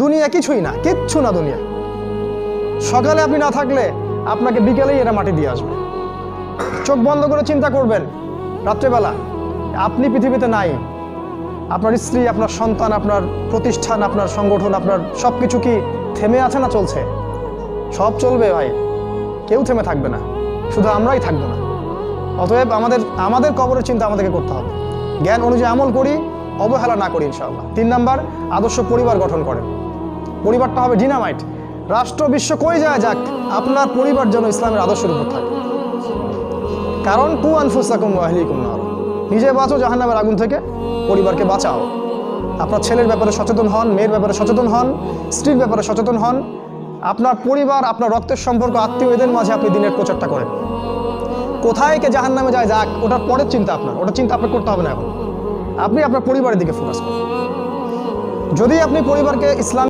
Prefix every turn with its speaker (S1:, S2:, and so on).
S1: দুনিয়া কিছুই না, কিচ্ছু না দুনিয়া। সকালে আপনি না থাকলে আপনাকে বিকেলেই এরা মাটি দিয়ে আসবে। চোখ বন্ধ করে চিন্তা করবেন রাত্রেবেলা আপনি পৃথিবীতে নাই, আপনার স্ত্রী, আপনার সন্তান, আপনার প্রতিষ্ঠান, আপনার সংগঠন, আপনার সব কিছু কি থেমে আছে না চলছে? সব চলবে ভাই, কেউ থেমে থাকবে না, শুধু আমরাই থাকবো না। অতএব আমাদের কবরের চিন্তা আমাদেরকে করতে হবে। জ্ঞান অনুযায়ী আমল করি, অবহেলা না করি ইনশাআল্লাহ। 3 নাম্বার, আদর্শ পরিবার গঠন করেন। পরিবারটা হবে ডিনামাইট। রাষ্ট্র বিশ্ব কই যায় যাক, আপনার পরিবার যেন ইসলামের আদর্শের উপর থাকে। কারণ কু আনফুসাকুম ওয়া আহলিকুম নার, নিজে বাঁচো জাহান্নামের আগুন থেকে, পরিবারকে বাঁচাও। আপনার ছেলের ব্যাপারে সচেতন হন, মেয়ের ব্যাপারে সচেতন হন, স্ত্রীর ব্যাপারে সচেতন হন। আপনার পরিবার, আপনার রক্তের সম্পর্ক, আত্মীয়, এদের মাঝে আপনি দিনের প্রচারটা করেন। কোথায় কে জাহান্নামে যায় যাক, ওটার পরের চিন্তা আপনার, ওটা চিন্তা আপনার করতে হবে না। এখন আপনি আপনার পরিবারের দিকে ফোকাস করুন। যদি আপনি পরিবারকে ইসলাম